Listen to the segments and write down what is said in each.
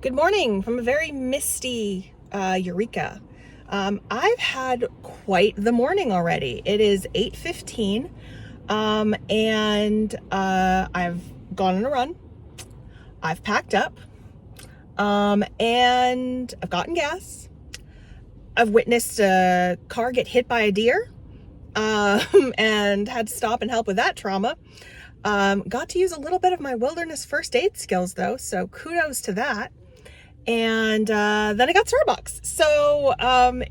Good morning from a very misty Eureka. I've had quite the morning already. It is 8:15, and I've gone on a run. I've packed up, and I've gotten gas. I've witnessed a car get hit by a deer, and had to stop and help with that trauma. Got to use a little bit of my wilderness first aid skills though, so kudos to that. And then I got Starbucks. So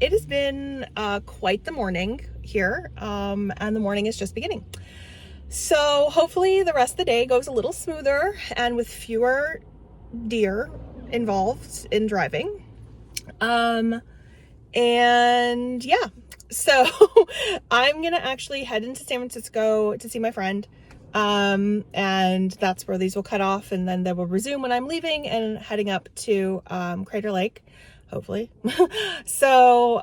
it has been quite the morning here, and the morning is just beginning. So hopefully the rest of the day goes a little smoother and with fewer deer involved in driving. And yeah, so I'm gonna actually head into San Francisco to see my friend. And that's where these will cut off, and then they will resume when I'm leaving and heading up to Crater Lake, hopefully. So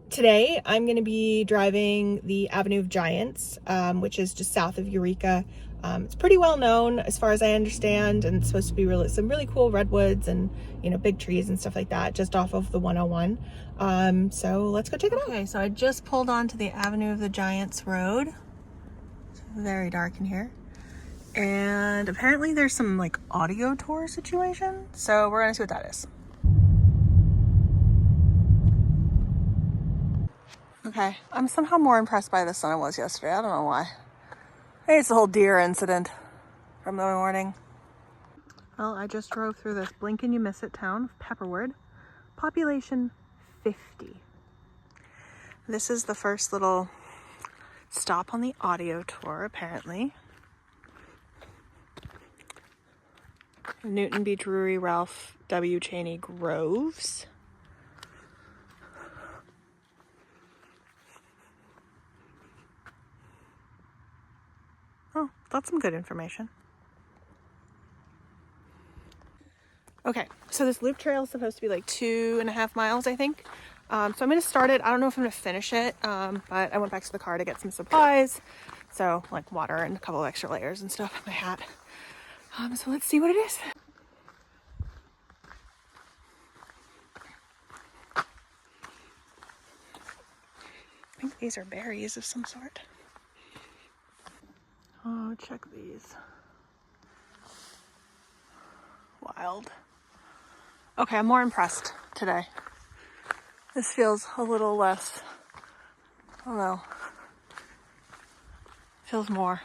today I'm going to be driving the Avenue of Giants, which is just south of Eureka. It's pretty well known as far as I understand, and it's supposed to be some really cool redwoods and big trees and stuff like that just off of the 101. So let's go check it out. Okay, so I just pulled onto the Avenue of the Giants road. Very dark in here, and apparently there's some like audio tour situation, so we're gonna see what that is. Okay, I'm somehow more impressed by this than I was yesterday. I don't know why. Hey, it's the whole deer incident from the morning. Well, I just drove through this blink and you miss it town of Pepperwood, population 50. This is the first little stop on the audio tour, apparently. Newton B. Drury, Ralph W. Cheney Groves. Oh, that's some good information. Okay, so this loop trail is supposed to be like 2.5 miles, I think. So I'm going to start it. I don't know if I'm going to finish it, but I went back to the car to get some supplies. So like water and a couple of extra layers and stuff in my hat. So let's see what it is. I think these are berries of some sort. Oh, check these. Wild. Okay, I'm more impressed today. This feels a little less, I don't know, feels more.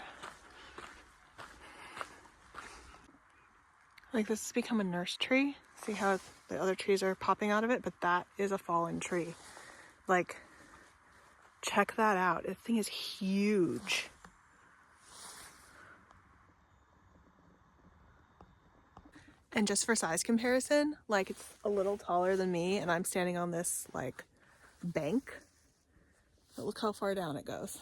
Like this has become a nurse tree. See how the other trees are popping out of it? But that is a fallen tree. Like, check that out. This thing is huge. And just for size comparison, like it's a little taller than me and I'm standing on this like bank. But look how far down it goes.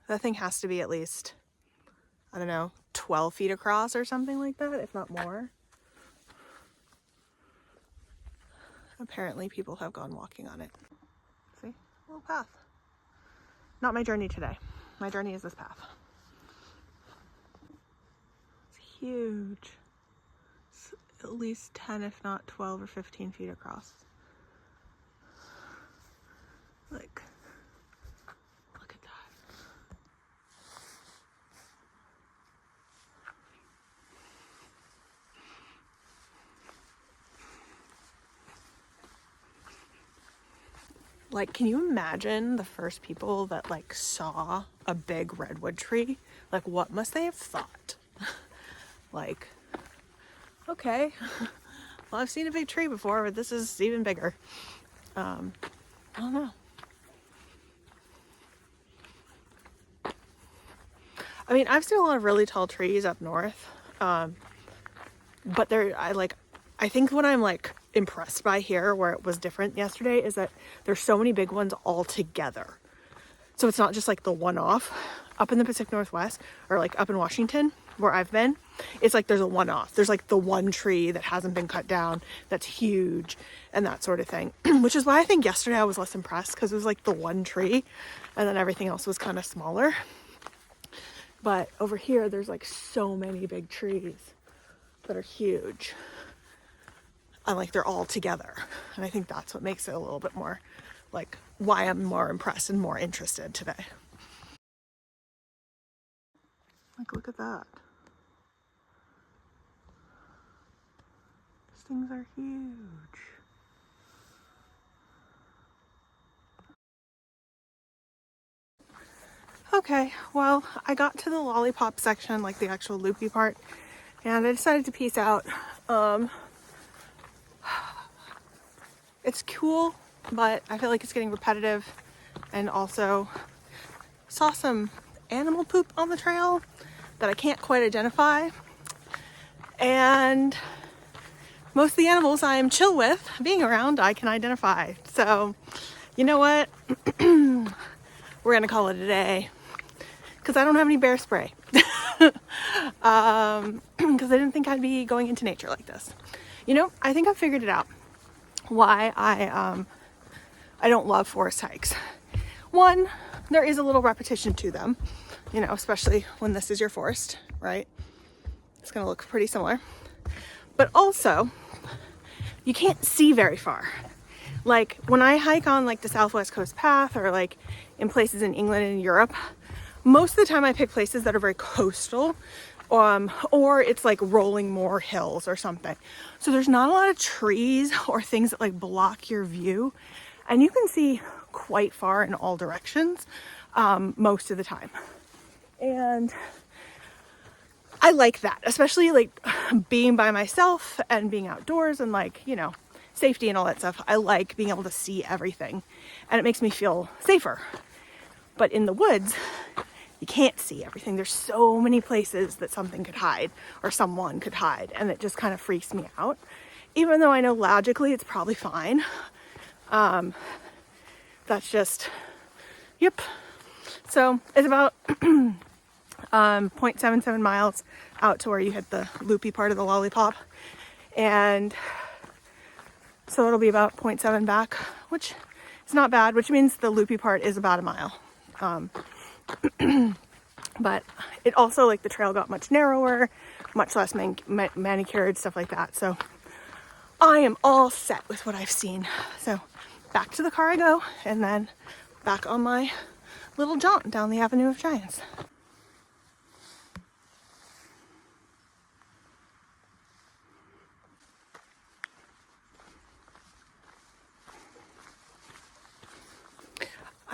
That thing has to be at least, I don't know, 12 feet across or something like that, if not more. Apparently people have gone walking on it. See? A little path. Not my journey today. My journey is this path. Huge. It's at least 10, if not 12 or 15 feet across. Like, look at that. Like, can you imagine the first people that like saw a big redwood tree? Like, what must they have thought? Like, okay, well, I've seen a big tree before, but this is even bigger. I don't know. I mean, I've seen a lot of really tall trees up north, but I think what I'm like impressed by here, where it was different yesterday, is that there's so many big ones all together. So it's not just like the one-off. Up in the Pacific Northwest, or like up in Washington, where I've been, it's like there's a one-off. There's like the one tree that hasn't been cut down that's huge and that sort of thing. Which is why I think yesterday I was less impressed, because it was like the one tree and then everything else was kind of smaller. But over here there's like so many big trees. that are huge. And like they're all together. And I think that's what makes it a little bit more like why I'm more impressed and more interested today. Like, look at that. These things are huge. Okay, well, I got to the lollipop section, like the actual loopy part, and I decided to peace out. It's cool, but I feel like it's getting repetitive, and also saw some animal poop on the trail that I can't quite identify, and most of the animals I'm chill with being around I can identify. So you know what, we're gonna call it a day because I don't have any bear spray. Because I didn't think I'd be going into nature like this. You know, I think I figured it out why I don't love forest hikes. One, there is a little repetition to them, you know, especially when this is your forest, right? It's gonna look pretty similar. But also, you can't see very far. Like when I hike on like the Southwest Coast Path or like in places in England and Europe, most of the time I pick places that are very coastal, or it's like rolling more hills or something. So there's not a lot of trees or things that like block your view, and you can see quite far in all directions most of the time. And I like that, especially like being by myself and being outdoors and like, you know, safety and all that stuff. I like being able to see everything, and it makes me feel safer. But in the woods, you can't see everything. There's so many places that something could hide or someone could hide, and it just kind of freaks me out. Even though I know logically it's probably fine. That's just, yep. So it's about 0.77 miles out to where you hit the loopy part of the lollipop. And so it'll be about 0.7 back, which is not bad, which means the loopy part is about a mile. But it also, like, the trail got much narrower, much less manicured, stuff like that. So I am all set with what I've seen. So back to the car I go, and then back on my little jaunt down the Avenue of Giants.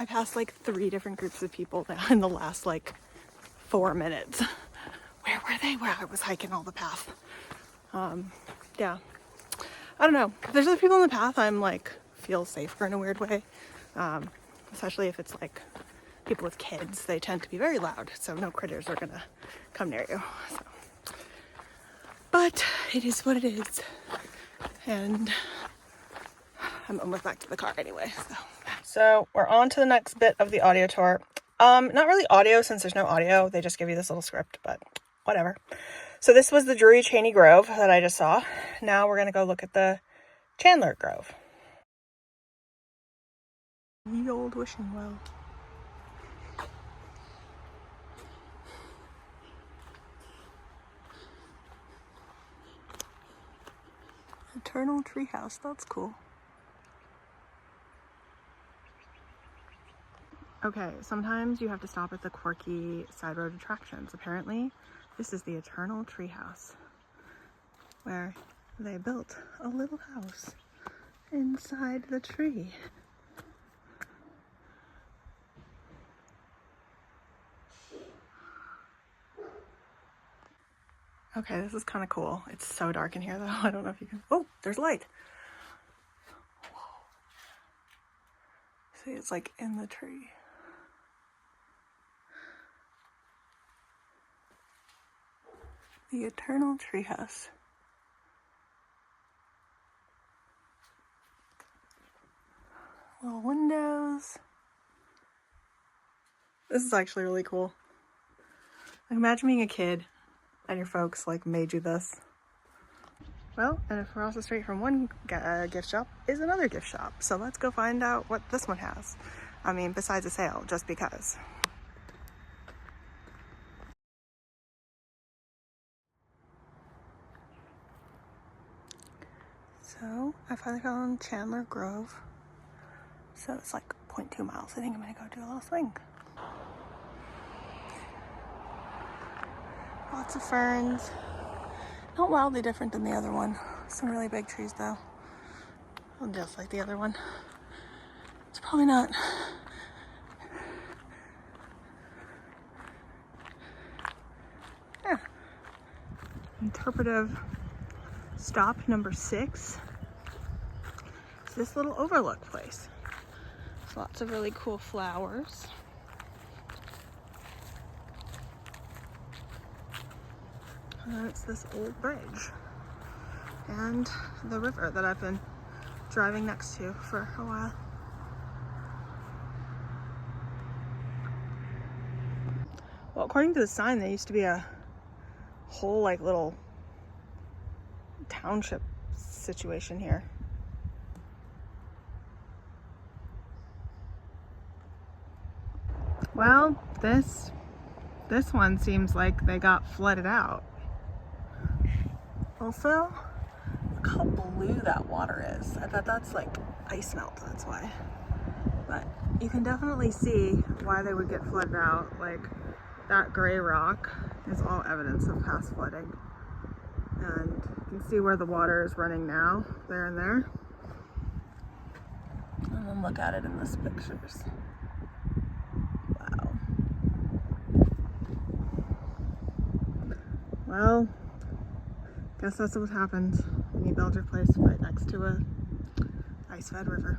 I passed like 3 different groups of people now in the last like 4 minutes. Where were they? Where I was hiking all the path. Yeah, I don't know. If there's other people in the path, I'm like feel safer in a weird way. Especially if it's like people with kids, they tend to be very loud, so no critters are gonna come near you. So. But it is what it is, and I'm almost back to the car anyway. So we're on to the next bit of the audio tour. Not really audio since there's no audio. They just give you this little script, but whatever. So this was the Drury Cheney Grove that I just saw. Now we're gonna go look at the Chandler Grove. The old wishing well. Eternal Treehouse, that's cool. Okay, sometimes you have to stop at the quirky side road attractions. Apparently, this is the Eternal Treehouse, where they built a little house inside the tree. Okay, this is kind of cool. It's so dark in here though. I don't know if you can, oh, there's light. Whoa. See, it's like in the tree. The Eternal Treehouse. Little windows. This is actually really cool. Like, imagine being a kid and your folks like made you this. Well, and across the street from one gift shop is another gift shop. So let's go find out what this one has. I mean, besides a sale, just because. So I finally found Chandler Grove. So it's like 0.2 miles. I think I'm gonna go do a little swing. Lots of ferns. Not wildly different than the other one. Some really big trees though. Just like the other one. It's probably not. Yeah. Interpretive stop number 6. It's this little overlook place. There's lots of really cool flowers. And it's this old bridge. And the river that I've been driving next to for a while. Well, according to the sign, there used to be a whole like little township situation here. Well, this one seems like they got flooded out. Also, look how blue that water is. I bet that's like ice melt, that's why. But you can definitely see why they would get flooded out. Like that gray rock is all evidence of past flooding. And you can see where the water is running now, there and there. And then look at it in this pictures. Wow. Well, guess that's what happens when you build your place right next to a ice-fed river.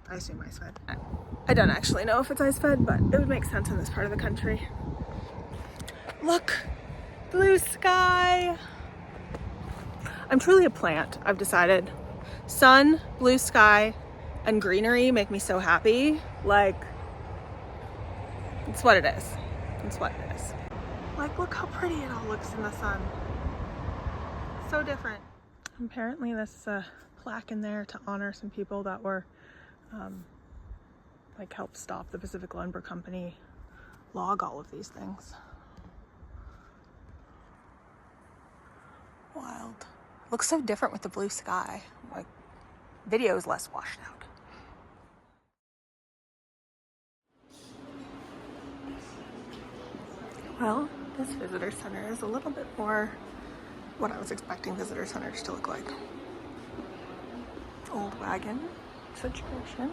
I assume ice-fed. I don't actually know if it's ice-fed, but it would make sense in this part of the country. Look, blue sky. I'm truly a plant, I've decided. Sun, blue sky, and greenery make me so happy. Like, it's what it is. It's what it is. Like, look how pretty it all looks in the sun. So different. Apparently this plaque in there to honor some people that were like helped stop the Pacific Lumber Company log all of these things. Wild. Looks so different with the blue sky. Like, video is less washed out. Well, this visitor center is a little bit more what I was expecting visitor centers to look like. Old wagon situation.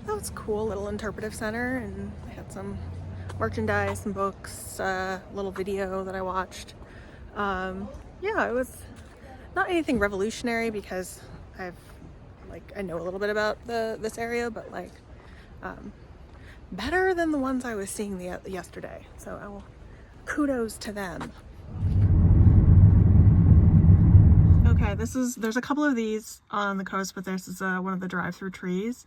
That was cool, little interpretive center, and they had some merchandise, some books, little video that I watched. Yeah, it was not anything revolutionary because I know a little bit about this area, but like better than the ones I was seeing yesterday. So I will kudos to them. Okay, there's a couple of these on the coast, but this is one of the drive-through trees.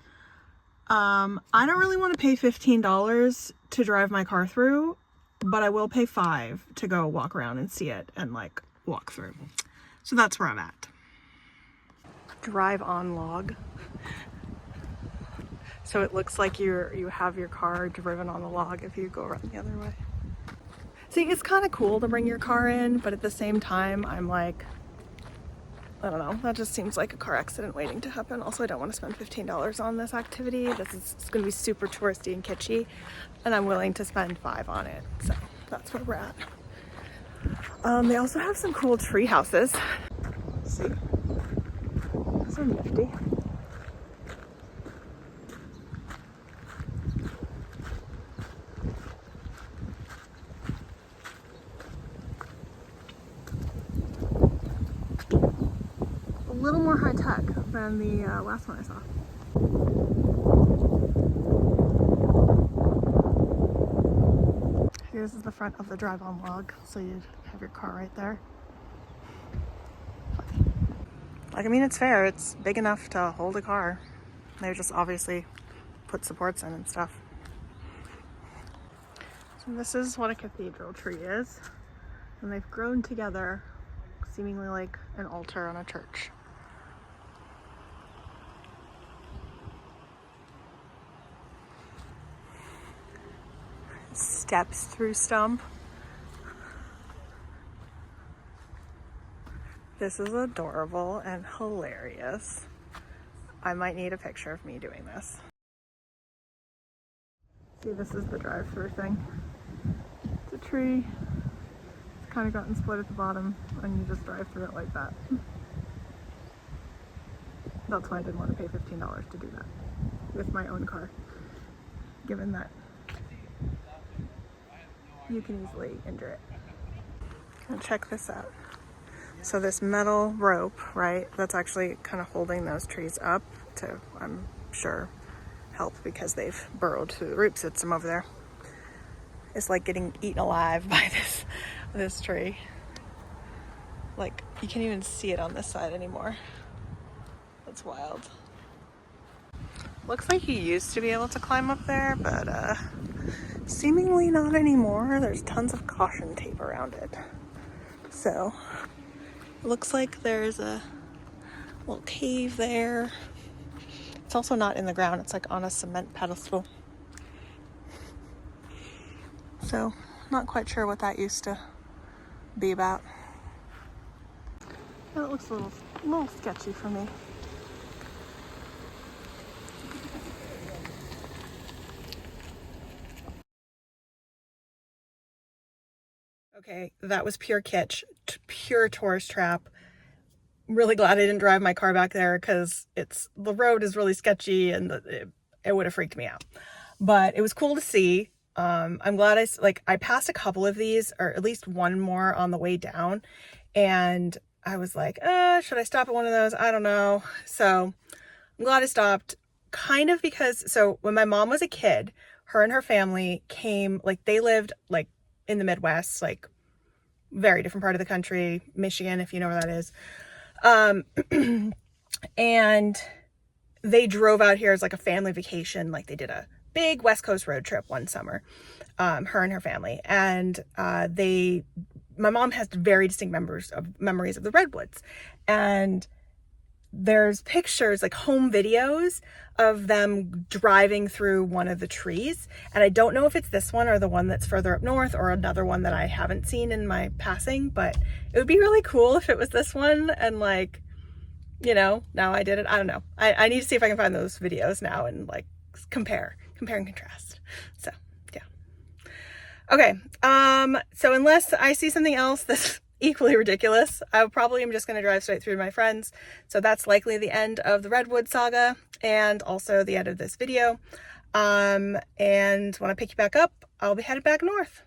I don't really want to pay $15 to drive my car through, but I will pay $5 to go walk around and see it and like walk through. So that's where I'm at. Drive on log. So it looks like you have your car driven on the log if you go around the other way. See, it's kind of cool to bring your car in, but at the same time, I'm like, I don't know, that just seems like a car accident waiting to happen. Also, I don't want to spend $15 on this activity. It's going to be super touristy and kitschy, and I'm willing to spend $5 on it. So that's where we're at. They also have some cool tree houses. See? Those are nifty. A little more high tech than the last one I saw. Here's the front of the drive-on log, so you have your car right there. Like, I mean, it's fair. It's big enough to hold a car. They just obviously put supports in and stuff. So this is what a cathedral tree is. And they've grown together, seemingly like an altar on a church. steps through stump. This is adorable and hilarious. I might need a picture of me doing this. See, this is the drive-through thing. It's a tree. It's kind of gotten split at the bottom, and you just drive through it like that. That's why I didn't want to pay $15 to do that with my own car, given that you can easily injure it. And check this out. So this metal rope, right, that's actually kind of holding those trees up to, I'm sure, help because they've burrowed through the root system over there. It's like getting eaten alive by this tree. Like, you can't even see it on this side anymore. That's wild. Looks like you used to be able to climb up there, but seemingly not anymore. There's tons of caution tape around it. So, it looks like there's a little cave there. It's also not in the ground, it's like on a cement pedestal. So, not quite sure what that used to be about. That looks a little sketchy for me. Okay, that was pure kitsch, pure tourist trap. Really glad I didn't drive my car back there because the road is really sketchy and it would have freaked me out. But it was cool to see. I'm glad I passed a couple of these, or at least one more on the way down, and I was like, should I stop at one of those? I don't know. So I'm glad I stopped, kind of because, so when my mom was a kid, her and her family came, like they lived like in the Midwest, like very different part of the country, Michigan, if you know where that is. And they drove out here as like a family vacation. Like they did a big West Coast road trip one summer, her and her family. And my mom has very distinct memories of the Redwoods. And there's pictures, like home videos of them driving through one of the trees. And I don't know if it's this one or the one that's further up north or another one that I haven't seen in my passing, but it would be really cool if it was this one. And like, you know, now I did it. I don't know. I need to see if I can find those videos now and like compare and contrast. So yeah. Okay. So unless I see something else that's equally ridiculous, I probably am just going to drive straight through to my friends. So that's likely the end of the Redwood saga and also the end of this video. And when I pick you back up, I'll be headed back north.